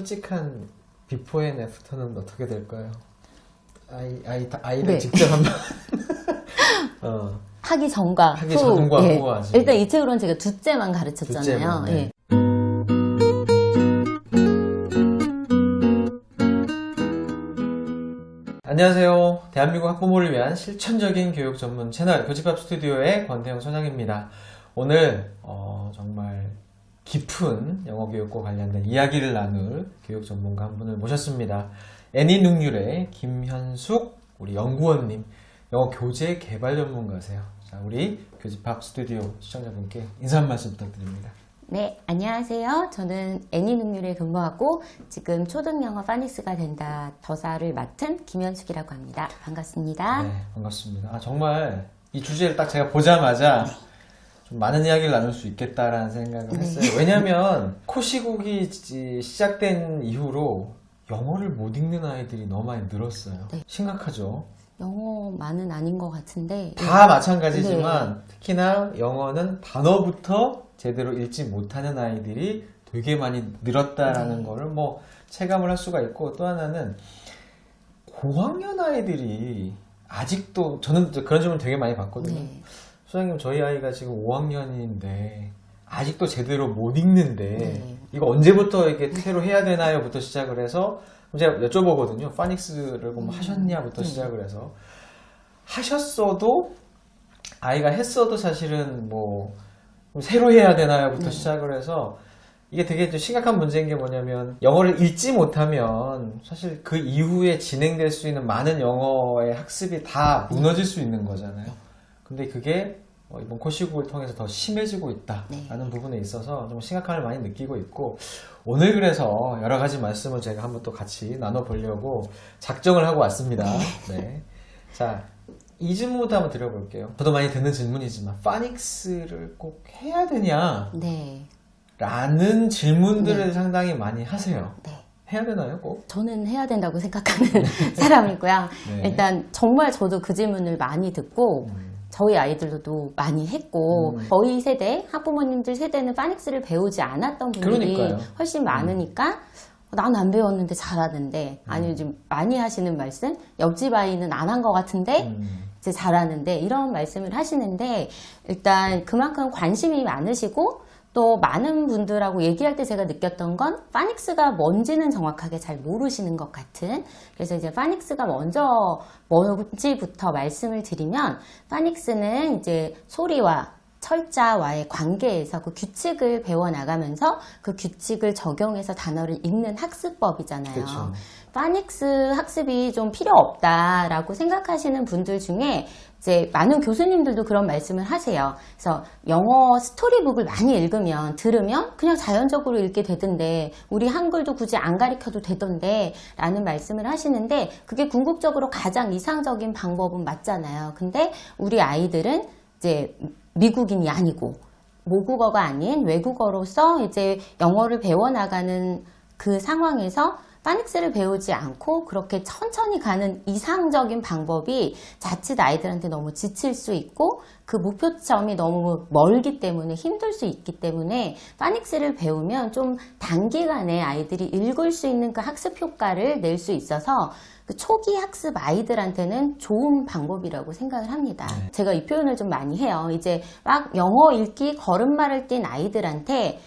솔직한 비포 앤 애프터는 어떻게 될까요? 아이를 네. 직접 한번 하기 전과 후 하지. 일단 이 책으로는 제가 둘째만 가르쳤잖아요. 둘째만, 네. 예. 안녕하세요. 대한민국 학부모를 위한 실천적인 교육 전문 채널 교집합 스튜디오의 권태영 소장입니다. 오늘 정말 깊은 영어 교육과 관련된 이야기를 나눌 교육 전문가 한 분을 모셨습니다. 애니능률의 김현숙 우리 연구원님, 영어 교재 개발 전문가세요. 자, 우리 교집합 스튜디오 시청자분께 인사 한 말씀 부탁드립니다. 네, 안녕하세요. 저는 애니능률에 근무하고 지금 초등영어 파닉스가 된다 더사를 맡은 김현숙이라고 합니다. 반갑습니다. 네, 반갑습니다. 정말 이 주제를 딱 제가 보자마자 좀 많은 이야기를 나눌 수 있겠다라는 생각을 했어요. 왜냐면 코시국이 시작된 이후로 영어를 못 읽는 아이들이 너무 많이 늘었어요. 네. 심각하죠. 영어만은 아닌 것 같은데 다 마찬가지지만 네. 특히나 영어는 단어부터 제대로 읽지 못하는 아이들이 되게 많이 늘었다라는 거를 뭐 체감을 할 수가 있고, 또 하나는 고학년 아이들이 아직도, 저는 그런 질문 되게 많이 받거든요. 네. 소장님, 저희 아이가 지금 5학년인데 아직도 제대로 못 읽는데 네. 이거 언제부터 이렇게 새로 해야 되나요? 부터 시작을 해서 제가 여쭤보거든요. 파닉스를 뭐 하셨냐부터 시작을 해서, 하셨어도 아이가 했어도 사실은 뭐 새로 해야 되나요?부터 시작을 해서 이게 되게 좀 심각한 문제인 게 뭐냐면, 영어를 읽지 못하면 사실 그 이후에 진행될 수 있는 많은 영어의 학습이 다 무너질 수 있는 거잖아요. 근데 그게 이번 코시국을 통해서 더 심해지고 있다라는 부분에 있어서 좀 심각함을 많이 느끼고 있고, 오늘 그래서 여러 가지 말씀을 제가 한번 또 같이 나눠보려고 작정을 하고 왔습니다. 네. 자, 이 질문부터 한번 드려볼게요. 저도 많이 듣는 질문이지만 파닉스를 꼭 해야 되냐? 네. 라는 질문들을 상당히 많이 하세요. 네. 해야 되나요, 꼭? 저는 해야 된다고 생각하는 사람이고요. 네. 일단 정말 저도 그 질문을 많이 듣고 저희 아이들도 많이 했고, 저희 세대, 학부모님들 세대는 파닉스를 배우지 않았던 분들이 그러니까요. 훨씬 많으니까 난 안 배웠는데 잘하는데, 아니면 좀 많이 하시는 말씀, 옆집 아이는 안 한 것 같은데 이제 잘하는데, 이런 말씀을 하시는데, 일단 그만큼 관심이 많으시고 또 많은 분들하고 얘기할 때 제가 느꼈던 건 파닉스가 뭔지는 정확하게 잘 모르시는 것 같은. 그래서 이제 파닉스가 먼저 뭔지부터 말씀을 드리면, 파닉스는 이제 소리와 철자와의 관계에서 그 규칙을 배워나가면서 그 규칙을 적용해서 단어를 읽는 학습법이잖아요. 그렇죠. 파닉스 학습이 좀 필요 없다라고 생각하시는 분들 중에 이제 많은 교수님들도 그런 말씀을 하세요. 그래서 영어 스토리북을 많이 읽으면, 들으면 그냥 자연적으로 읽게 되던데, 우리 한글도 굳이 안 가르쳐도 되던데 라는 말씀을 하시는데, 그게 궁극적으로 가장 이상적인 방법은 맞잖아요. 근데 우리 아이들은 이제 미국인이 아니고 모국어가 아닌 외국어로서 이제 영어를 배워나가는 그 상황에서 파닉스를 배우지 않고 그렇게 천천히 가는 이상적인 방법이 자칫 아이들한테 너무 지칠 수 있고, 그 목표점이 너무 멀기 때문에 힘들 수 있기 때문에, 파닉스를 배우면 좀 단기간에 아이들이 읽을 수 있는 그 학습 효과를 낼 수 있어서 그 초기 학습 아이들한테는 좋은 방법이라고 생각을 합니다. 제가 이 표현을 좀 많이 해요. 이제 막 영어 읽기 걸음마를 뛴 아이들한테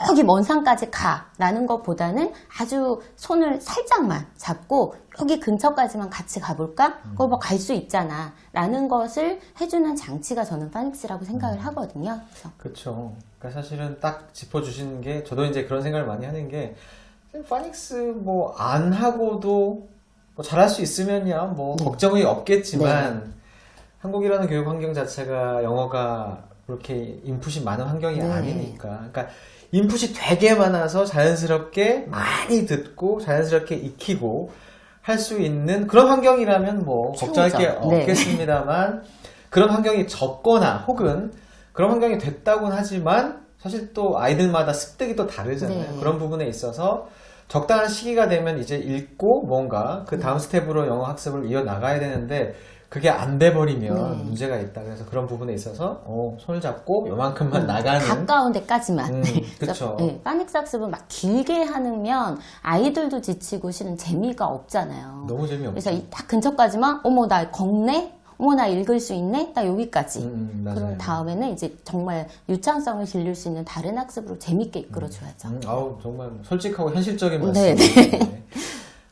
저기 먼 산까지 가라는 것보다는 아주 손을 살짝만 잡고 여기 근처까지만 같이 가볼까? 그거 뭐 갈 수 있잖아 라는 것을 해주는 장치가 저는 파닉스라고 생각을 하거든요. 그렇죠. 그러니까 사실은 딱 짚어주시는 게, 저도 이제 그런 생각을 많이 하는 게, 파닉스 뭐 안 하고도 뭐 잘할 수 있으면야 뭐 걱정이 없겠지만, 한국이라는 교육 환경 자체가 영어가 그렇게 인풋이 많은 환경이 아니니까, 그러니까 인풋이 되게 많아서 자연스럽게 많이 듣고 자연스럽게 익히고 할 수 있는 그런 환경이라면 뭐 걱정할 게 없겠습니다만, 그런 환경이 적거나 혹은 그런 환경이 됐다고는 하지만 사실 또 아이들마다 습득이 또 다르잖아요. 그런 부분에 있어서 적당한 시기가 되면 이제 읽고 뭔가 그 다음 스텝으로 영어 학습을 이어나가야 되는데, 그게 안 돼버리면 네. 문제가 있다. 그래서 그런 부분에 있어서 손을 잡고 요만큼만 나가는 가까운 데까지만. 그렇죠. 네, 파닉스 학습은 막 길게 하면 아이들도 지치고 실은 재미가 없잖아요. 너무 재미없죠. 그래서 딱 근처까지만 어머 나 걷네? 어머 나 읽을 수 있네? 딱 여기까지. 맞아요. 그럼 다음에는 이제 정말 유창성을 길릴 수 있는 다른 학습으로 재밌게 이끌어줘야죠. 아우 정말 솔직하고 현실적인 네, 말씀. 네.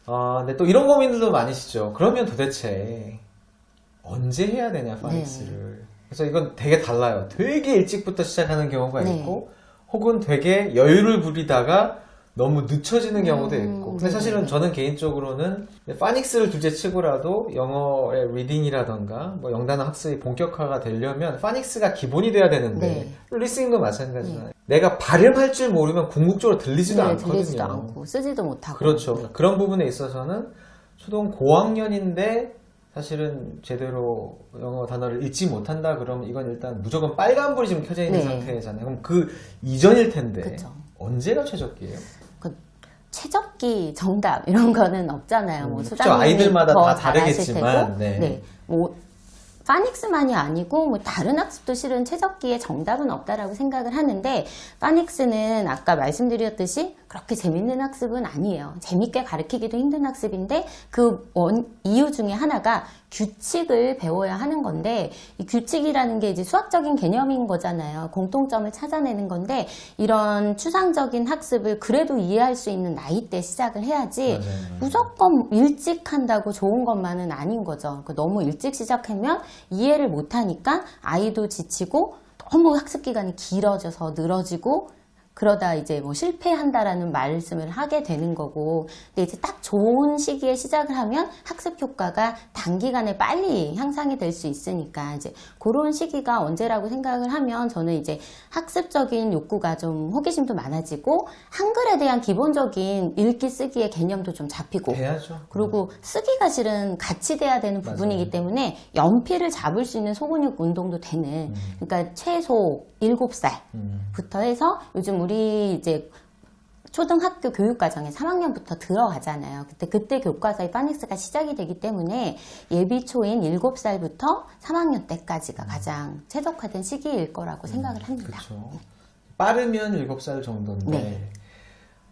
근데 또 이런 고민들도 많으시죠. 그러면 도대체 언제 해야 되냐 파닉스를. 그래서 이건 되게 달라요. 되게 일찍부터 시작하는 경우가 네. 있고 혹은 되게 여유를 부리다가 너무 늦춰지는 경우도 있고. 근데 사실은 저는 개인적으로는 파닉스를 둘째 치고라도 영어의 리딩이라던가 뭐 영단어 학습이 본격화가 되려면 파닉스가 기본이 돼야 되는데 리스닝도 마찬가지잖아요. 내가 발음할 줄 모르면 궁극적으로 들리지도 않거든요. 들리지도 않고 쓰지도 못하고. 그렇죠. 그런 부분에 있어서는 초등 고학년인데 사실은 제대로 영어 단어를 읽지 못한다 그러면 이건 일단 무조건 빨간불이 지금 켜져 있는 상태잖아요. 그럼 그 이전일 텐데 그쵸. 언제가 최적기예요? 그 최적기 정답 이런 거는 없잖아요. 뭐 그렇죠. 소장님이 아이들마다 더 다 잘하실 다르겠지만, 테고, 네. 뭐 파닉스만이 아니고 뭐 다른 학습도 실은 최적기에 정답은 없다라고 생각을 하는데 파닉스는 아까 말씀드렸듯이 그렇게 재밌는 학습은 아니에요. 재밌게 가르치기도 힘든 학습인데 그 이유 중에 하나가 규칙을 배워야 하는 건데 이 규칙이라는 게 이제 수학적인 개념인 거잖아요. 공통점을 찾아내는 건데 이런 추상적인 학습을 그래도 이해할 수 있는 나이 때 시작을 해야지 맞아요. 무조건 일찍 한다고 좋은 것만은 아닌 거죠. 너무 일찍 시작하면 이해를 못하니까 아이도 지치고 너무 학습 기간이 길어져서 늘어지고 그러다 이제 뭐 실패한다라는 말씀을 하게 되는 거고, 근데 이제 딱 좋은 시기에 시작을 하면 학습 효과가 단기간에 빨리 향상이 될 수 있으니까 이제 그런 시기가 언제라고 생각을 하면 저는 이제 학습적인 욕구가 좀 호기심도 많아지고 한글에 대한 기본적인 읽기 쓰기의 개념도 좀 잡히고 해야죠. 그리고 쓰기가 실은 같이 돼야 되는 부분이기 때문에 연필을 잡을 수 있는 소근육 운동도 되는 그러니까 최소 7살부터 해서 요즘 우리 이제 초등학교 교육과정에 3학년부터 들어가잖아요. 그때 교과서의 파닉스가 시작이 되기 때문에 예비초인 7살부터 3학년 때까지가 가장 최적화된 시기일 거라고 생각을 합니다. 그렇죠. 빠르면 7살 정도인데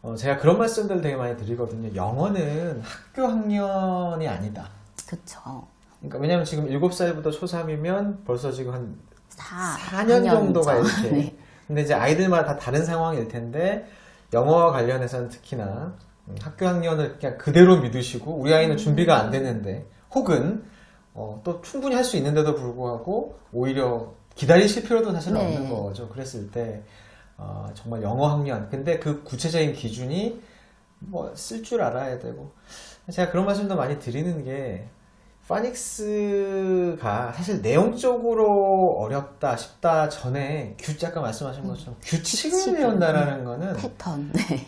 네. 제가 그런 말씀들 되게 많이 드리거든요. 영어는 학교 학년이 아니다. 그렇죠. 그러니까 왜냐면 지금 7살부터 초3이면 벌써 지금 한 4년 4년 정도가 죠. 이렇게. 네. 근데 이제 아이들마다 다 다른 상황일 텐데 영어와 관련해서는 특히나 학교 학년을 그냥 그대로 믿으시고 우리 아이는 준비가 안 되는데 혹은 또 충분히 할 수 있는데도 불구하고 오히려 기다리실 필요도 사실 은 네. 없는 거죠. 그랬을 때 정말 영어 학년 근데 그 구체적인 기준이 뭐 쓸 줄 알아야 되고 제가 그런 말씀도 많이 드리는 게 파닉스가 사실 내용적으로 어렵다 싶다 전에 아까 말씀하신 것처럼 규칙을 배운다라는 거는 패턴. 네.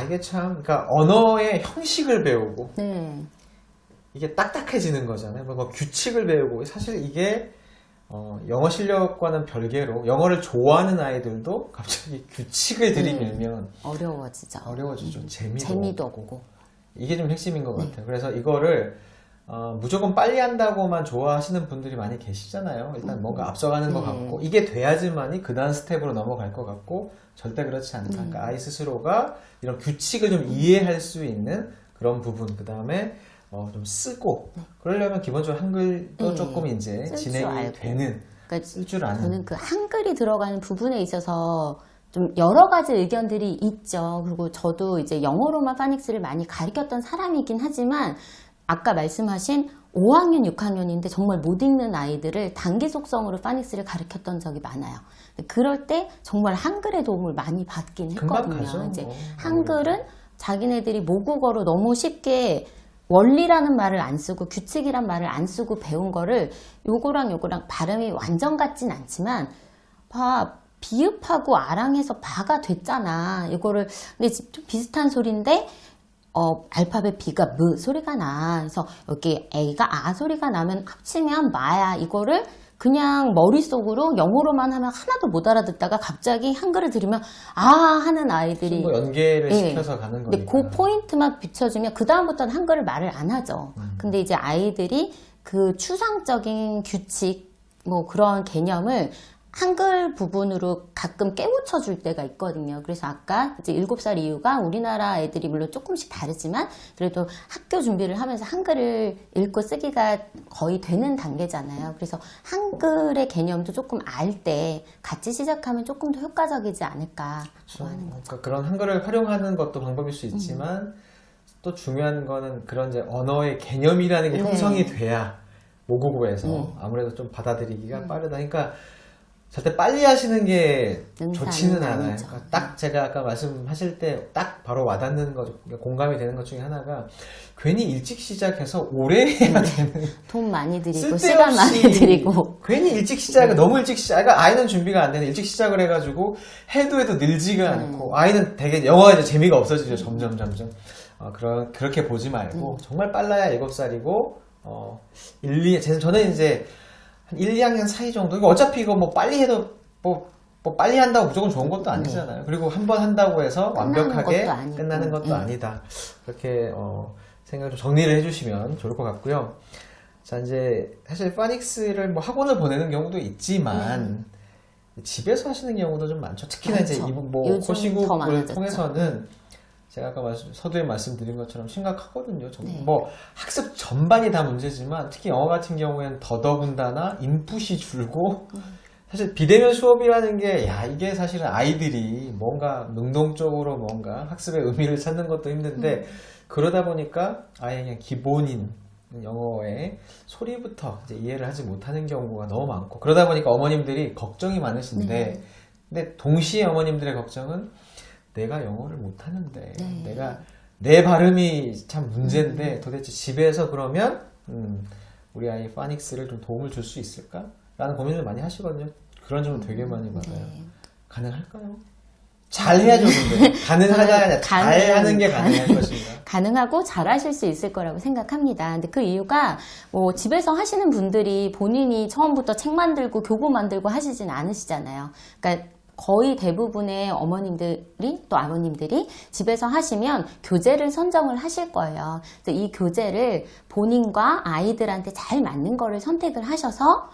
이게 참 그러니까 언어의 형식을 배우고 네. 이게 딱딱해지는 거잖아요. 뭔가 규칙을 배우고 사실 이게 영어 실력과는 별개로 영어를 좋아하는 아이들도 갑자기 규칙을 들이밀면 어려워지죠. 재미도 없고. 이게 좀 핵심인 것 같아요. 그래서 이거를 무조건 빨리 한다고만 좋아하시는 분들이 많이 계시잖아요. 일단 뭔가 앞서가는 것 같고 이게 돼야지만이 그 다음 스텝으로 넘어갈 것 같고 절대 그렇지 않다. 그러니까 아이 스스로가 이런 규칙을 좀 이해할 수 있는 그런 부분 그 다음에 좀 쓰고 그러려면 기본적으로 한글도 조금 이제 진행이 되는 쓸 줄 아는 저는 그 한글이 들어가는 부분에 있어서 좀 여러 가지 의견들이 있죠. 그리고 저도 이제 영어로만 파닉스를 많이 가르쳤던 사람이긴 하지만 아까 말씀하신 5학년, 6학년인데 정말 못 읽는 아이들을 단기 속성으로 파닉스를 가르쳤던 적이 많아요. 그럴 때 정말 한글의 도움을 많이 받긴 했거든요. 이제 한글은 자기네들이 모국어로 너무 쉽게 원리라는 말을 안 쓰고 규칙이란 말을 안 쓰고 배운 거를 요거랑 발음이 완전 같진 않지만 비읍하고 아랑해서 바가 됐잖아. 이거를 근데 좀 비슷한 소리인데 알파벳 B가 무 소리가 나. 그래서 여기 A가 아 소리가 나면 합치면 마야. 이거를 그냥 머릿속으로 영어로만 하면 하나도 못 알아듣다가 갑자기 한글을 들으면 하는 아이들이 뭐 연계를 시켜서 가는 거니까. 근데 그 포인트만 비춰주면 그 다음부터는 한글을 말을 안 하죠. 근데 이제 아이들이 그 추상적인 규칙, 뭐 그런 개념을 한글 부분으로 가끔 깨우쳐 줄 때가 있거든요. 그래서 아까 이제 7살 이유가 우리나라 애들이 물론 조금씩 다르지만 그래도 학교 준비를 하면서 한글을 읽고 쓰기가 거의 되는 단계잖아요. 그래서 한글의 개념도 조금 알 때 같이 시작하면 조금 더 효과적이지 않을까 하는 거죠. 그러니까 그런 한글을 활용하는 것도 방법일 수 있지만 또 중요한 거는 그런 이제 언어의 개념이라는 게 네. 형성이 돼야 모국어에서 아무래도 좀 받아들이기가 빠르다. 그러니까 절대 빨리 하시는 게 능사는 좋지는 않아요. 아니죠. 그러니까 딱 제가 아까 말씀하실 때 딱 바로 와닿는 것, 공감이 되는 것 중에 하나가 괜히 일찍 시작해서 오래 해야 되는 돈 많이 들이고 시간 많이 들이고 괜히 일찍 시작을 너무 일찍 시작. 그러니까 아이는 준비가 안 되는 일찍 시작을 해가지고 해도 늘지가 않고 아이는 되게 영어가 이제 재미가 없어지죠. 점점. 그렇게 보지 말고 정말 빨라야 7살이고 저는 이제 한 1, 2학년 사이 정도. 어차피 이거 뭐 빨리 해도 뭐 빨리 한다고 무조건 좋은 것도 아니잖아요. 그리고 한 번 한다고 해서 완벽하게 끝나는 것도 아니다. 그렇게 생각을 좀 정리를 해주시면 좋을 것 같고요. 자, 이제 사실 파닉스를 뭐 학원을 보내는 경우도 있지만 집에서 하시는 경우도 좀 많죠. 특히나 많죠. 이제 뭐 요즘 더 코시국을 많아졌죠. 통해서는 제가 아까 서두에 말씀드린 것처럼 심각하거든요. 뭐 학습 전반이 다 문제지만 특히 영어 같은 경우에는 더더군다나 인풋이 줄고 사실 비대면 수업이라는 게 이게 사실은 아이들이 뭔가 능동적으로 뭔가 학습의 의미를 찾는 것도 힘든데 그러다 보니까 아예 그냥 기본인 영어의 소리부터 이제 이해를 하지 못하는 경우가 너무 많고 그러다 보니까 어머님들이 걱정이 많으신데 근데 동시에 어머님들의 걱정은 내가 영어를 못하는데 내가 내 발음이 참 문제인데 도대체 집에서 그러면 우리 아이 파닉스를 좀 도움을 줄 수 있을까? 라는 고민을 많이 하시거든요. 그런 질문 되게 많이 받아요. 가능할까요? 잘 해야죠, 근데. 가능하다가 아니라 잘 하는 게 가능할 것인가? 가능하고 잘 하실 수 있을 거라고 생각합니다. 근데 그 이유가 뭐 집에서 하시는 분들이 본인이 처음부터 책 만들고 교구 만들고 하시진 않으시잖아요. 그러니까 거의 대부분의 어머님들이 또 아버님들이 집에서 하시면 교재를 선정을 하실 거예요. 그래서 이 교재를 본인과 아이들한테 잘 맞는 거를 선택을 하셔서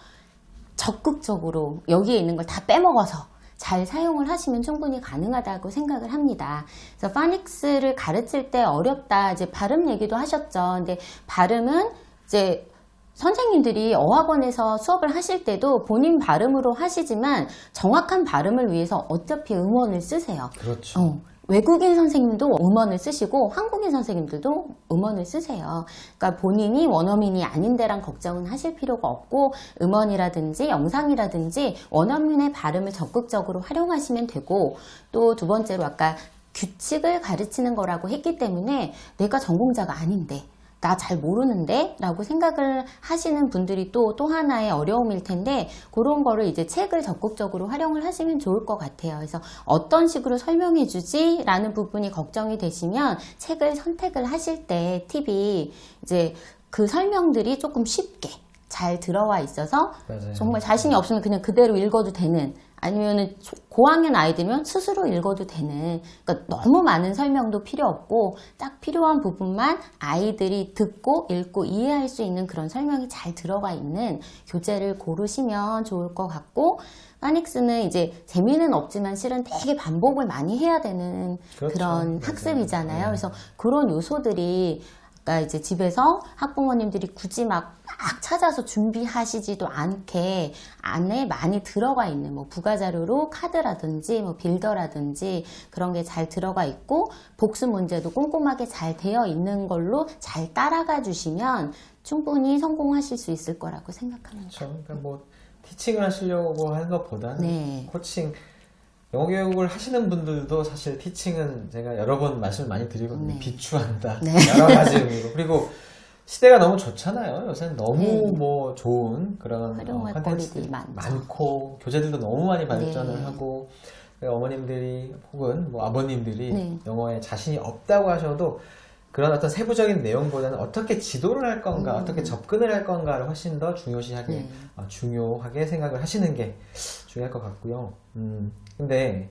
적극적으로 여기에 있는 걸 다 빼먹어서 잘 사용을 하시면 충분히 가능하다고 생각을 합니다. 그래서 파닉스를 가르칠 때 어렵다, 이제 발음 얘기도 하셨죠. 근데 발음은 이제 선생님들이 어학원에서 수업을 하실 때도 본인 발음으로 하시지만 정확한 발음을 위해서 어차피 음원을 쓰세요. 그렇죠. 외국인 선생님도 음원을 쓰시고 한국인 선생님들도 음원을 쓰세요. 그러니까 본인이 원어민이 아닌데란 걱정은 하실 필요가 없고 음원이라든지 영상이라든지 원어민의 발음을 적극적으로 활용하시면 되고 또 두 번째로 아까 규칙을 가르치는 거라고 했기 때문에 내가 전공자가 아닌데 나 잘 모르는데 라고 생각을 하시는 분들이 또 하나의 어려움일 텐데 그런 거를 이제 책을 적극적으로 활용을 하시면 좋을 것 같아요. 그래서 어떤 식으로 설명해 주지? 라는 부분이 걱정이 되시면 책을 선택을 하실 때 팁이 이제 그 설명들이 조금 쉽게 잘 들어와 있어서 맞아요. 정말 자신이 없으면 그냥 그대로 읽어도 되는 아니면은 고학년 아이들면 스스로 읽어도 되는 그러니까 너무 많은 설명도 필요 없고 딱 필요한 부분만 아이들이 듣고 읽고 이해할 수 있는 그런 설명이 잘 들어가 있는 교재를 고르시면 좋을 것 같고 파닉스는 이제 재미는 없지만 실은 되게 반복을 많이 해야 되는 그렇죠. 그런 맞아요. 학습이잖아요. 그래서 그런 요소들이 그러니까 이제 집에서 학부모님들이 굳이 막 찾아서 준비하시지도 않게 안에 많이 들어가 있는 뭐 부가자료로 카드라든지 뭐 빌더라든지 그런 게 잘 들어가 있고 복습 문제도 꼼꼼하게 잘 되어 있는 걸로 잘 따라가 주시면 충분히 성공하실 수 있을 거라고 생각합니다. 그렇죠. 그러니까 뭐 티칭을 하시려고 하는 것보다는 코칭 영어 교육을 하시는 분들도 사실 티칭은 제가 여러 번 말씀을 많이 드리거든요. 비추한다. 여러 가지 의미로. 그리고 시대가 너무 좋잖아요. 요새는 너무 뭐 좋은 그런 컨텐츠들이 많고 교재들도 너무 많이 발전을 하고 어머님들이 혹은 뭐 아버님들이 영어에 자신이 없다고 하셔도 그런 어떤 세부적인 내용보다는 어떻게 지도를 할 건가, 어떻게 접근을 할 건가를 훨씬 더 중요하게 생각을 하시는 게 중요할 것 같고요. 근데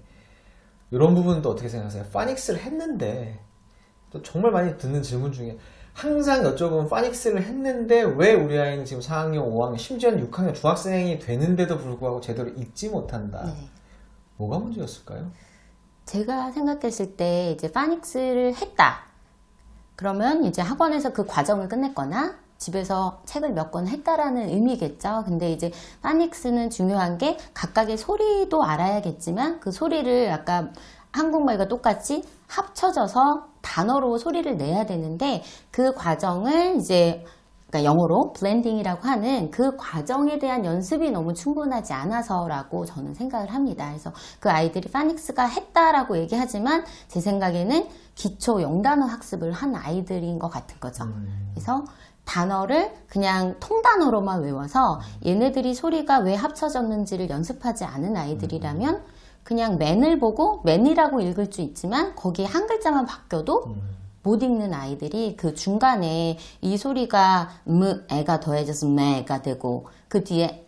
이런 부분도 어떻게 생각하세요? 파닉스를 했는데 또 정말 많이 듣는 질문 중에 항상 여쭤보면 파닉스를 했는데 왜 우리 아이는 지금 4학년, 5학년, 심지어는 6학년 중학생이 되는데도 불구하고 제대로 읽지 못한다. 네. 뭐가 문제였을까요? 제가 생각했을 때 이제 파닉스를 했다. 그러면 이제 학원에서 그 과정을 끝냈거나 집에서 책을 몇 권 했다라는 의미겠죠. 근데 이제 파닉스는 중요한 게 각각의 소리도 알아야겠지만 그 소리를 아까 한국말과 똑같이 합쳐져서 단어로 소리를 내야 되는데 그 과정을 이제 그러니까 영어로 블렌딩이라고 하는 그 과정에 대한 연습이 너무 충분하지 않아서라고 저는 생각을 합니다. 그래서 그 아이들이 파닉스가 했다라고 얘기하지만 제 생각에는 기초 영단어 학습을 한 아이들인 것 같은 거죠. 그래서 단어를 그냥 통단어로만 외워서 얘네들이 소리가 왜 합쳐졌는지를 연습하지 않은 아이들이라면 그냥 맨을 보고 맨이라고 읽을 수 있지만 거기에 한 글자만 바뀌어도 못 읽는 아이들이 그 중간에 이 소리가 에가 더해져서 매가 되고 그 뒤에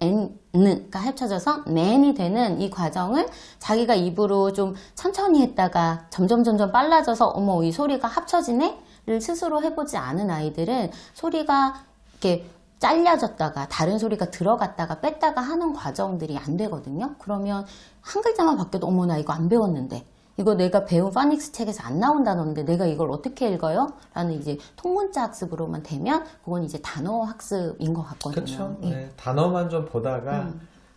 n가 합쳐져서 맨이 되는 이 과정을 자기가 입으로 좀 천천히 했다가 점점 빨라져서 어머 이 소리가 합쳐지네? 를 스스로 해보지 않은 아이들은 소리가 이렇게 잘려졌다가 다른 소리가 들어갔다가 뺐다가 하는 과정들이 안 되거든요. 그러면 한 글자만 바뀌어도 어머 나 이거 안 배웠는데 이거 내가 배운 파닉스 책에서 안 나온 단어인데 내가 이걸 어떻게 읽어요? 라는 이제 통문자 학습으로만 되면 그건 이제 단어 학습인 것 같거든요. 그렇죠. 예. 네, 단어만 좀 보다가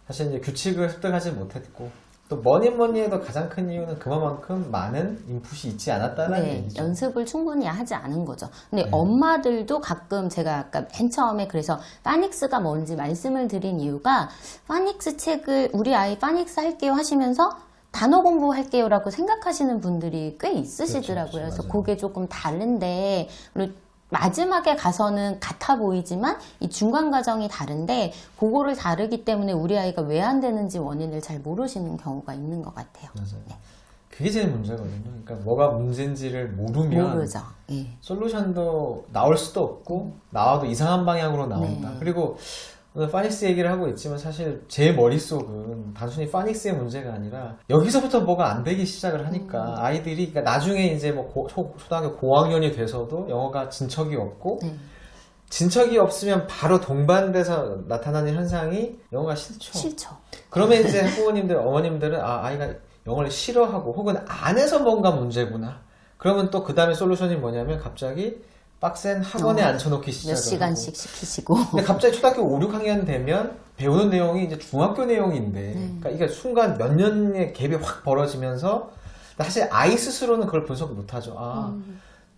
사실 이제 규칙을 습득하지 못했고 또 뭐니 해도 가장 큰 이유는 그만큼 많은 인풋이 있지 않았다는 네, 얘기죠. 연습을 충분히 하지 않은 거죠. 근데 네. 엄마들도 가끔 제가 아까 맨 처음에 그래서 파닉스가 뭔지 말씀을 드린 이유가 파닉스 책을 우리 아이 파닉스 할게요 하시면서 단어 공부할게요 라고 생각하시는 분들이 꽤 있으시더라고요. 그렇죠, 그래서 맞아요. 그게 조금 다른데 그리고 마지막에 가서는 같아 보이지만 이 중간 과정이 다른데 그거를 다르기 때문에 우리 아이가 왜 안 되는지 원인을 잘 모르시는 경우가 있는 것 같아요. 맞아요. 그게 제일 문제거든요. 그러니까 뭐가 문제인지를 모르면 모르죠. 예. 솔루션도 나올 수도 없고 나와도 이상한 방향으로 나온다. 네. 그리고 오늘 파닉스 얘기를 하고 있지만 사실 제 머릿속은 단순히 파닉스의 문제가 아니라 여기서부터 뭐가 안 되기 시작을 하니까 아이들이 그러니까 나중에 이제 뭐 초등학교 고학년이 돼서도 영어가 진척이 없고 네. 진척이 없으면 바로 동반돼서 나타나는 현상이 영어가 싫죠. 싫죠. 그러면 이제 학부모님들, 어머님들은 아이가 영어를 싫어하고 혹은 안에서 뭔가 문제구나. 그러면 또 그 다음에 솔루션이 뭐냐면 갑자기 빡센 학원에 앉혀놓기 몇 시작을 시간씩 시키시고. 근데 갑자기 초등학교 5, 6학년 되면 배우는 내용이 이제 중학교 내용인데 그러니까 이게 순간 몇 년의 갭이 확 벌어지면서 사실 아이 스스로는 그걸 분석 못하죠.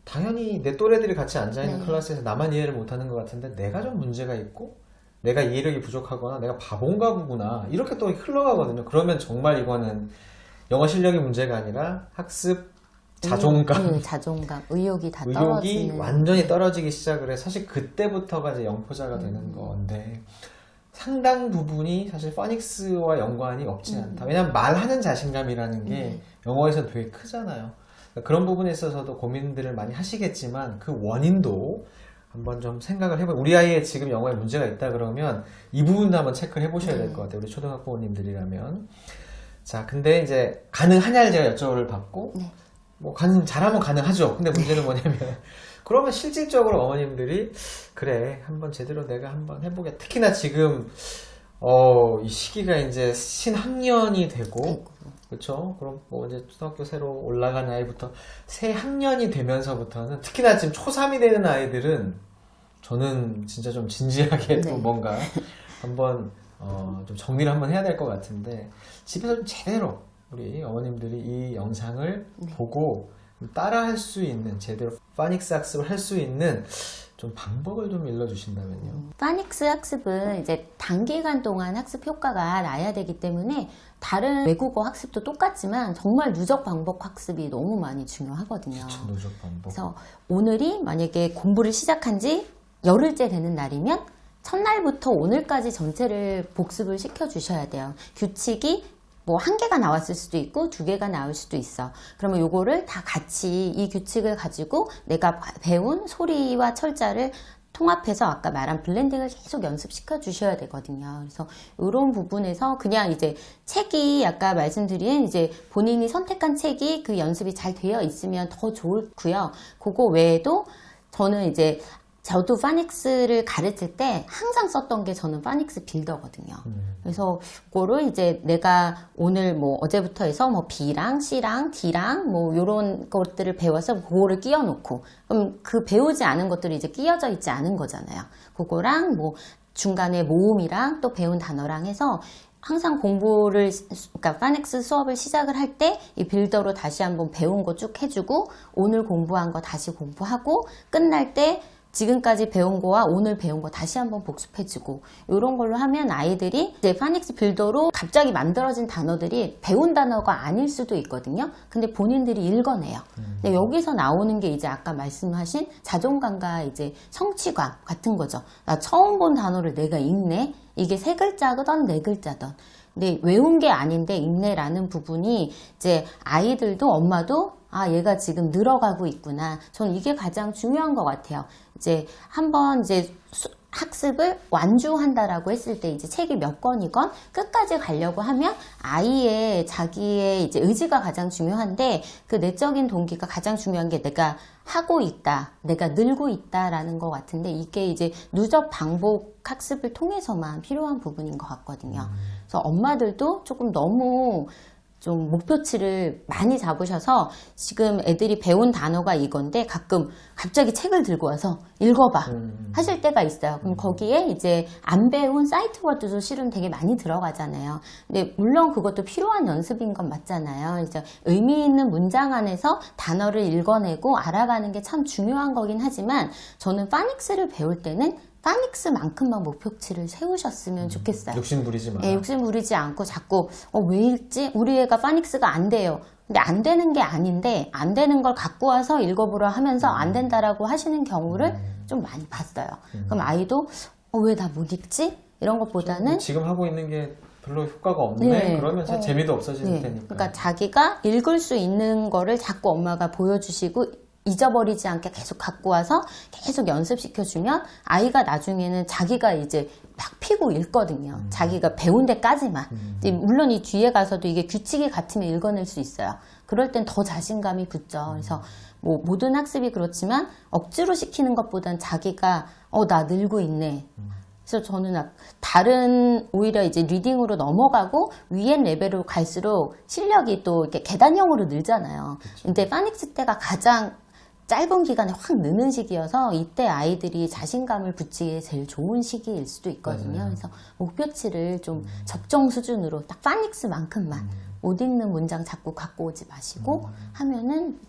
당연히 내 또래들이 같이 앉아있는 네. 클래스에서 나만 이해를 못하는 것 같은데 내가 좀 문제가 있고 내가 이해력이 부족하거나 내가 바본가 보구나 이렇게 또 흘러가거든요. 그러면 정말 이거는 영어 실력이 문제가 아니라 학습 자존감, 자존감, 의욕이 다 의욕이 떨어지는. 완전히 떨어지기 시작을 해. 사실 그때부터가 이제 영포자가 되는 건데 상당 부분이 사실 파닉스와 연관이 없지 않다. 왜냐하면 말하는 자신감이라는 게 영어에서는 되게 크잖아요. 그러니까 그런 부분에 있어서도 고민들을 많이 하시겠지만 그 원인도 한번 좀 생각을 해보면 우리 아이의 지금 영어에 문제가 있다 그러면 이 부분도 한번 체크를 해보셔야 될 것 같아요. 우리 초등학부모님들이라면. 자, 근데 이제 가능하냐를 제가 여쭤를 받고 네. 뭐 잘하면 가능하죠. 근데 문제는 뭐냐면 그러면 실질적으로 어머님들이 그래 한번 제대로 내가 한번 해보게. 특히나 지금 이 시기가 이제 신학년이 되고 그렇죠. 그럼 뭐 이제 초등학교 새로 올라간 아이부터 새 학년이 되면서부터는 특히나 지금 초3이 되는 아이들은 저는 진짜 좀 진지하게 또 뭔가 한번 좀 정리를 한번 해야 될 것 같은데 집에서 좀 제대로 우리 어머님들이 이 영상을 보고 따라할 수 있는 제대로 파닉스 학습을 할 수 있는 좀 방법을 좀 일러주신다면요. 파닉스 학습은 이제 단기간 동안 학습 효과가 나야 되기 때문에 다른 외국어 학습도 똑같지만 정말 누적 반복 학습이 너무 많이 중요하거든요. 그쵸, 누적 반복. 그래서 오늘이 만약에 공부를 시작한 지 열흘째 되는 날이면 첫날부터 오늘까지 전체를 복습을 시켜 주셔야 돼요. 규칙이 뭐 한 개가 나왔을 수도 있고 두 개가 나올 수도 있어. 그러면 요거를 다 같이 이 규칙을 가지고 내가 배운 소리와 철자를 통합해서 아까 말한 블렌딩을 계속 연습시켜 주셔야 되거든요. 그래서 이런 부분에서 그냥 이제 책이 아까 말씀드린 이제 본인이 선택한 책이 그 연습이 잘 되어 있으면 더 좋고요. 그거 외에도 저는 이제 저도 파닉스를 가르칠 때 항상 썼던 게 저는 파닉스 빌더거든요. 그래서 그거를 이제 내가 오늘 뭐 어제부터 해서 뭐 B랑 C랑 D랑 뭐 요런 것들을 배워서 그거를 끼워 놓고, 그럼 그 배우지 않은 것들이 이제 끼어져 있지 않은 거잖아요. 그거랑 뭐 중간에 모음이랑 또 배운 단어랑 해서 항상 공부를, 그러니까 파닉스 수업을 시작을 할 때 이 빌더로 다시 한번 배운 거 쭉 해주고, 오늘 공부한 거 다시 공부하고, 끝날 때 지금까지 배운 거와 오늘 배운 거 다시 한번 복습해주고, 이런 걸로 하면 아이들이 이제 파닉스 빌더로 갑자기 만들어진 단어들이 배운 단어가 아닐 수도 있거든요. 근데 본인들이 읽어내요. 근데 여기서 나오는 게 이제 아까 말씀하신 자존감과 이제 성취감 같은 거죠. 나 처음 본 단어를 내가 읽네? 이게 3글자든 4글자든. 근데 외운 게 아닌데 읽네라는 부분이 이제 아이들도 엄마도 아, 얘가 지금 늘어가고 있구나. 저는 이게 가장 중요한 것 같아요. 이제 한번 이제 학습을 완주한다라고 했을 때 이제 책이 몇 권이건 끝까지 가려고 하면 아이의 자기의 이제 의지가 가장 중요한데, 그 내적인 동기가 가장 중요한 게 내가 하고 있다, 내가 늘고 있다라는 것 같은데, 이게 이제 누적 반복 학습을 통해서만 필요한 부분인 것 같거든요. 그래서 엄마들도 조금 너무 좀 목표치를 많이 잡으셔서 지금 애들이 배운 단어가 이건데 가끔 갑자기 책을 들고 와서 읽어봐 하실 때가 있어요. 그럼 거기에 이제 안 배운 사이트 워드도 실은 되게 많이 들어가잖아요. 근데 물론 그것도 필요한 연습인 건 맞잖아요. 이제 의미 있는 문장 안에서 단어를 읽어내고 알아가는 게 참 중요한 거긴 하지만, 저는 파닉스를 배울 때는 파닉스만큼만 목표치를 세우셨으면 좋겠어요. 욕심 부리지 마. 예, 욕심 부리지 않고 자꾸 왜 읽지? 우리 애가 파닉스가 안 돼요. 근데 안 되는 게 아닌데 안 되는 걸 갖고 와서 읽어보라 하면서 안 된다라고 하시는 경우를 좀 많이 봤어요. 그럼 아이도 왜 나 못 읽지? 이런 것보다는 지금 하고 있는 게 별로 효과가 없네. 네. 그러면 사 재미도 없어지는 네. 테니까. 그러니까 자기가 읽을 수 있는 거를 자꾸 엄마가 보여주시고 잊어버리지 않게 계속 갖고 와서 계속 연습시켜주면 아이가 나중에는 자기가 이제 막 피고 읽거든요. 자기가 배운 데까지만. 물론 이 뒤에 가서도 이게 규칙이 같으면 읽어낼 수 있어요. 그럴 땐 더 자신감이 붙죠. 그래서 뭐 모든 학습이 그렇지만 억지로 시키는 것보단 자기가 나 늘고 있네. 그래서 저는 다른 오히려 이제 리딩으로 넘어가고 위엔 레벨로 갈수록 실력이 또 이렇게 계단형으로 늘잖아요. 그쵸. 근데 파닉스 때가 가장 짧은 기간에 확 느는 시기여서 이때 아이들이 자신감을 붙이기에 제일 좋은 시기일 수도 있거든요. 맞아요. 그래서 목표치를 좀 적정 수준으로 딱 파닉스만큼만 못 읽는 문장 자꾸 갖고 오지 마시고 하면은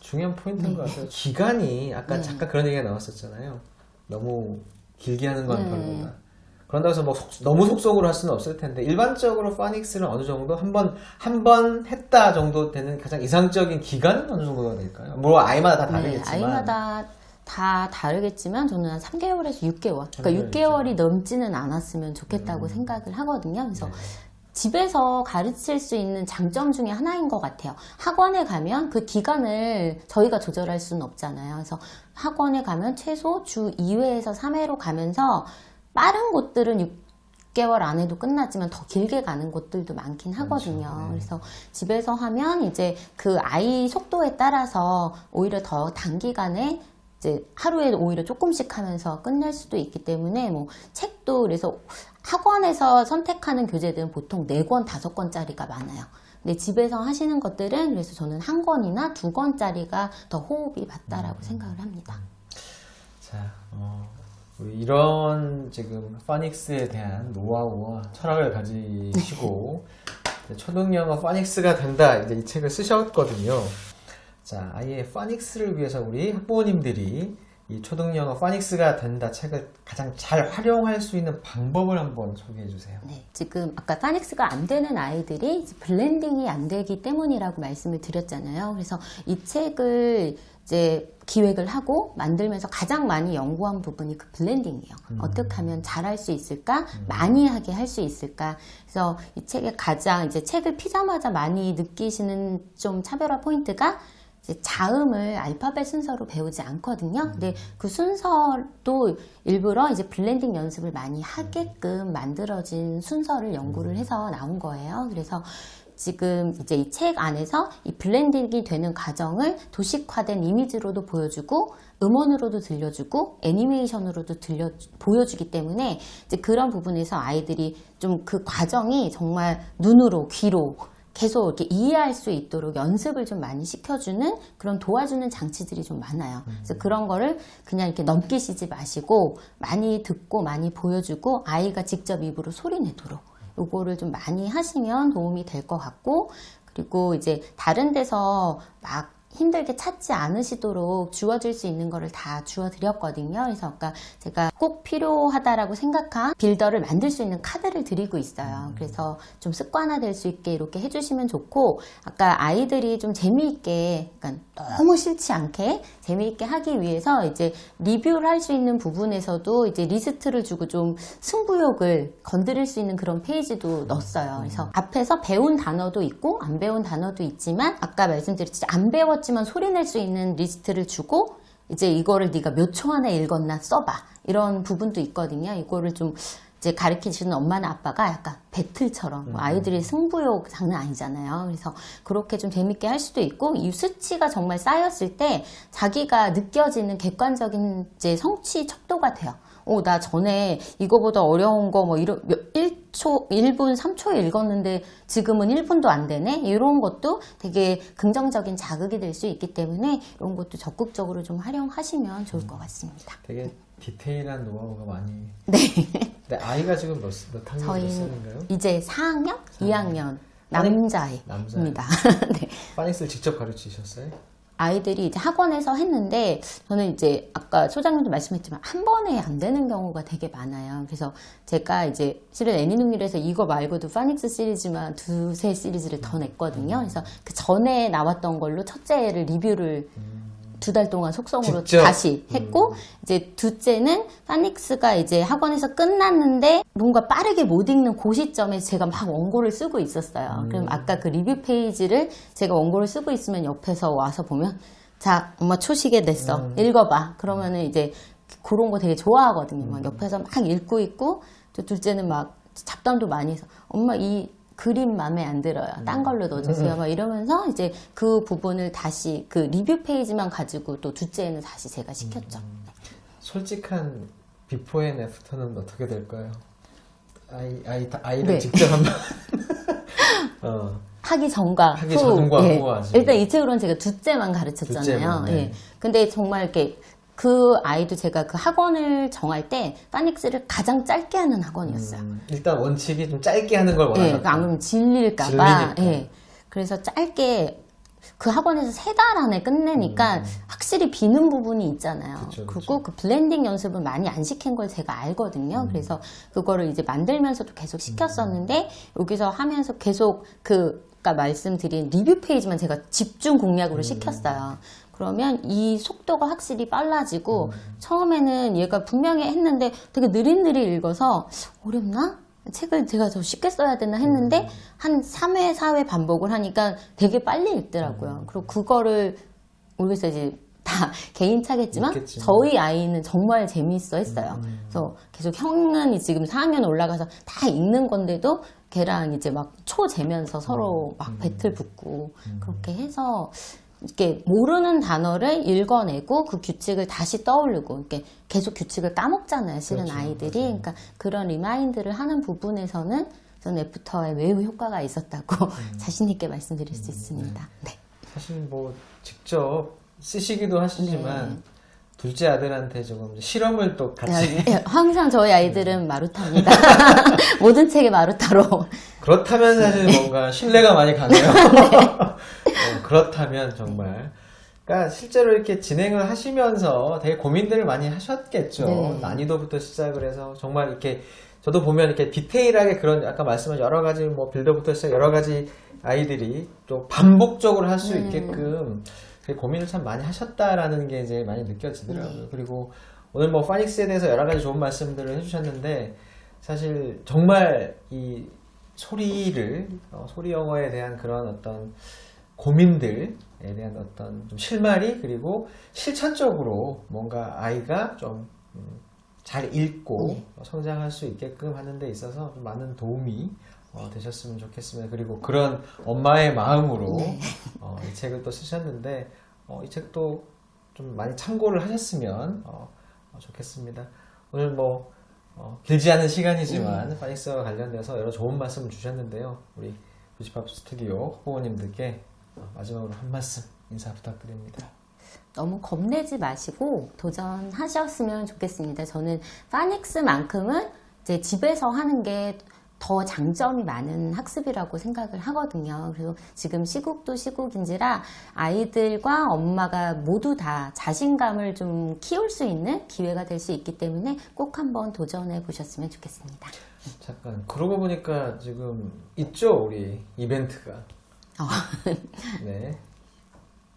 중요한 포인트인 것 같아요. 기간이 아까 잠깐 그런 얘기가 나왔었잖아요. 너무 길게 하는 건 별로다. 그런다고 해서 뭐 너무 속속으로 할 수는 없을 텐데, 일반적으로 파닉스는 어느 정도 한 번 했다 정도 되는 가장 이상적인 기간은 어느 정도가 될까요? 뭐 아이마다 다 다르겠지만. 아이마다 다 다르겠지만 저는 한 3개월에서 6개월. 그러니까 3개월 6개월이 넘지는 않았으면 좋겠다고 생각을 하거든요. 그래서 집에서 가르칠 수 있는 장점 중에 하나인 것 같아요. 학원에 가면 그 기간을 저희가 조절할 수는 없잖아요. 그래서 학원에 가면 최소 주 2회에서 3회로 가면서 빠른 곳들은 6개월 안에도 끝났지만 더 길게 가는 곳들도 많긴 하거든요. 그렇죠. 네. 그래서 집에서 하면 이제 그 아이 속도에 따라서 오히려 더 단기간에 이제 하루에 오히려 조금씩 하면서 끝낼 수도 있기 때문에, 뭐 책도 그래서 학원에서 선택하는 교재들은 보통 4권, 5권짜리가 많아요. 근데 집에서 하시는 것들은 그래서 저는 1권이나 2권짜리가 더 호흡이 맞다라고 생각을 합니다. 자, 우리 이런 지금 파닉스에 대한 노하우와 철학을 가지시고 초등영어 파닉스가 된다, 이제 이 책을 쓰셨거든요. 자, 아이의 파닉스를 위해서 우리 학부모님들이 이 초등영어 파닉스가 된다 책을 가장 잘 활용할 수 있는 방법을 한번 소개해 주세요. 네, 지금 아까 파닉스가 안 되는 아이들이 블렌딩이 안 되기 때문이라고 말씀을 드렸잖아요. 그래서 이 책을 이제 기획을 하고 만들면서 가장 많이 연구한 부분이 그 블렌딩이에요. 어떻게 하면 잘할 수 있을까? 많이 하게 할 수 있을까? 그래서 이 책의 가장 이제 책을 피자마자 많이 느끼시는 좀 차별화 포인트가 이제 자음을 알파벳 순서로 배우지 않거든요. 근데 그 순서도 일부러 이제 블렌딩 연습을 많이 하게끔 만들어진 순서를 연구를 해서 나온 거예요. 그래서 지금 이제 이 책 안에서 이 블렌딩이 되는 과정을 도식화된 이미지로도 보여주고 음원으로도 들려주고 애니메이션으로도 보여주기 때문에 이제 그런 부분에서 아이들이 좀 그 과정이 정말 눈으로 귀로 계속 이렇게 이해할 수 있도록 연습을 좀 많이 시켜주는 그런 도와주는 장치들이 좀 많아요. 그래서 그런 거를 그냥 이렇게 넘기시지 마시고 많이 듣고 많이 보여주고 아이가 직접 입으로 소리 내도록 요거를 좀 많이 하시면 도움이 될 것 같고, 그리고 이제 다른 데서 막 힘들게 찾지 않으시도록 주어질 수 있는 거를 다 주어드렸거든요. 그래서 아까 제가 꼭 필요하다라고 생각한 빌더를 만들 수 있는 카드를 드리고 있어요. 그래서 좀 습관화될 수 있게 이렇게 해주시면 좋고, 아까 아이들이 좀 재미있게, 그러니까 너무 싫지 않게 재미있게 하기 위해서 이제 리뷰를 할 수 있는 부분에서도 이제 리스트를 주고 좀 승부욕을 건드릴 수 있는 그런 페이지도 넣었어요. 그래서 앞에서 배운 단어도 있고 안 배운 단어도 있지만 아까 말씀드렸듯이 안 배웠지만 소리 낼 수 있는 리스트를 주고 이제 이거를 네가 몇 초 안에 읽었나 써봐, 이런 부분도 있거든요. 이거를 좀 이제 가르치시는 엄마나 아빠가 약간 배틀처럼 아이들이 승부욕 장난 아니잖아요. 그래서 그렇게 좀 재밌게 할 수도 있고, 이 수치가 정말 쌓였을 때 자기가 느껴지는 객관적인 이제 성취 척도가 돼요. 나 전에 이거보다 어려운 거 뭐 1초, 1분, 3초에 읽었는데 지금은 1분도 안 되네? 이런 것도 되게 긍정적인 자극이 될 수 있기 때문에 이런 것도 적극적으로 좀 활용하시면 좋을 것 같습니다. 되게 디테일한 노하우가 많이. 네. 네, 아이가 지금 몇 학년 몇 저희는 살인가요? 이제 4학년? 2학년 남자입니다. 네. 파닉스를 직접 가르치셨어요? 아이들이 이제 학원에서 했는데 저는 이제 아까 소장님도 말씀했지만 한 번에 안 되는 경우가 되게 많아요. 그래서 제가 이제 실은 애니능률에서 이거 말고도 파닉스 시리즈만 두세 시리즈를 더 냈거든요. 그래서 그 전에 나왔던 걸로 첫째를 리뷰를 2달 동안 속성으로 직접? 다시 했고, 이제 둘째는 파닉스가 이제 학원에서 끝났는데 뭔가 빠르게 못 읽는 그 시점에 제가 막 원고를 쓰고 있었어요. 그럼 아까 그 리뷰 페이지를 제가 원고를 쓰고 있으면 옆에서 와서 보면, 자, 엄마 초시계 냈어. 읽어봐. 그러면은 이제 그런 거 되게 좋아하거든요. 막 옆에서 막 읽고 있고, 또 둘째는 막 잡담도 많이 해서, 엄마 이 그림 마음에 안 들어요. 딴 걸로 넣어주세요. 막 이러면서 이제 그 부분을 다시 그 리뷰 페이지만 가지고 또 둘째는 다시 제가 시켰죠. 솔직한 비포 앤 애프터는 어떻게 될까요? 아이를 네. 직접 한번 하기 전과 하기 전과 예. 후와 지금. 일단 이 책으로는 제가 둘째만 가르쳤잖아요. 둘째만, 네. 예. 근데 정말 이렇게 그 아이도 제가 그 학원을 정할 때 파닉스를 가장 짧게 하는 학원이었어요. 일단 원칙이 좀 짧게 하는 걸 예, 원하셨다. 그러니까 안 그러면 질릴까봐. 예. 그래서 짧게 그 학원에서 3달 안에 끝내니까 확실히 비는 부분이 있잖아요. 그쵸, 그리고 그쵸. 그 블렌딩 연습을 많이 안 시킨 걸 제가 알거든요. 그래서 그거를 이제 만들면서도 계속 시켰었는데 여기서 하면서 계속 아까 말씀드린 리뷰 페이지만 제가 집중 공략으로 시켰어요. 그러면 이 속도가 확실히 빨라지고 처음에는 얘가 분명히 했는데 되게 느릿느릿 읽어서 어렵나? 책을 제가 더 쉽게 써야 되나 했는데 한 3회, 4회 반복을 하니까 되게 빨리 읽더라고요. 그리고 그거를 모르겠어요. 이제 다 개인차겠지만 있겠지. 저희 아이는 정말 재미있어 했어요. 그래서 계속 형은 지금 4학년 올라가서 다 읽는 건데도 걔랑 이제 막 초 재면서 서로 막 배틀 붙고 그렇게 해서 이렇게 모르는 단어를 읽어내고 그 규칙을 다시 떠올리고 이렇게 계속 규칙을 까먹잖아요. 실은 그렇죠. 아이들이. 그러니까 그런 리마인드를 하는 부분에서는 저는 애프터에 매우 효과가 있었다고 자신 있게 말씀드릴 수 있습니다. 네. 사실 뭐 직접 쓰시기도 하시지만 네. 둘째 아들한테 조금 실험을 또 같이 예, 항상 저희 아이들은 마루타입니다. 모든 책에 마루타로. 그렇다면 사실 뭔가 신뢰가 많이 가네요. 그렇다면 정말. 그러니까 실제로 이렇게 진행을 하시면서 되게 고민들을 많이 하셨겠죠. 네. 난이도부터 시작을 해서 정말 이렇게 저도 보면 이렇게 디테일하게 그런 아까 말씀한 여러 가지 뭐 빌더부터 시작 여러 가지 아이들이 좀 반복적으로 할 수 있게끔 되게 고민을 참 많이 하셨다라는 게 이제 많이 느껴지더라고요. 네. 그리고 오늘 뭐 파닉스에 대해서 여러 가지 좋은 말씀들을 해주셨는데 사실 정말 이 소리를 소리 영어에 대한 그런 어떤 고민들에 대한 어떤 좀 실마리 그리고 실천적으로 뭔가 아이가 좀 잘 읽고 성장할 수 있게끔 하는 데 있어서 좀 많은 도움이 되셨으면 좋겠습니다. 그리고 그런 엄마의 마음으로 네. 이 책을 또 쓰셨는데 이 책도 좀 많이 참고를 하셨으면 좋겠습니다. 오늘 뭐 길지 않은 시간이지만 파닉스와 관련돼서 여러 좋은 말씀을 주셨는데요. 우리 뷰티팝 스튜디오 후보님들께 마지막으로 한 말씀 인사 부탁드립니다. 너무 겁내지 마시고 도전하셨으면 좋겠습니다. 저는 파닉스만큼은 이제 집에서 하는 게 더 장점이 많은 학습이라고 생각을 하거든요. 그리고 지금 시국도 시국인지라 아이들과 엄마가 모두 다 자신감을 좀 키울 수 있는 기회가 될 수 있기 때문에 꼭 한번 도전해 보셨으면 좋겠습니다. 잠깐 그러고 보니까 지금 있죠, 우리 이벤트가. 네.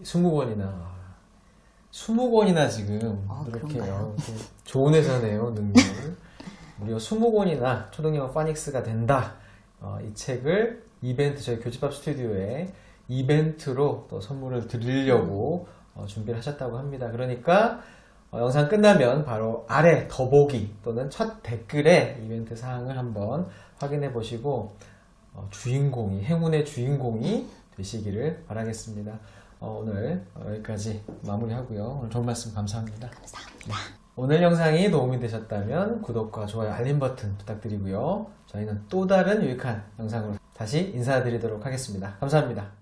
20권이나 지금 이렇게 그런가요? 좋은 회사네요, 능력. 무려 20권이나 초등영어 파닉스가 된다. 이 책을 저희 교집합 스튜디오에 이벤트로 또 선물을 드리려고 준비를 하셨다고 합니다. 그러니까 영상 끝나면 바로 아래 더보기 또는 첫 댓글에 이벤트 사항을 한번 확인해 보시고 행운의 주인공이 되시기를 바라겠습니다. 오늘 여기까지 마무리하고요. 오늘 좋은 말씀 감사합니다. 감사합니다. 오늘 영상이 도움이 되셨다면 구독과 좋아요, 알림 버튼 부탁드리고요. 저희는 또 다른 유익한 영상으로 다시 인사드리도록 하겠습니다. 감사합니다.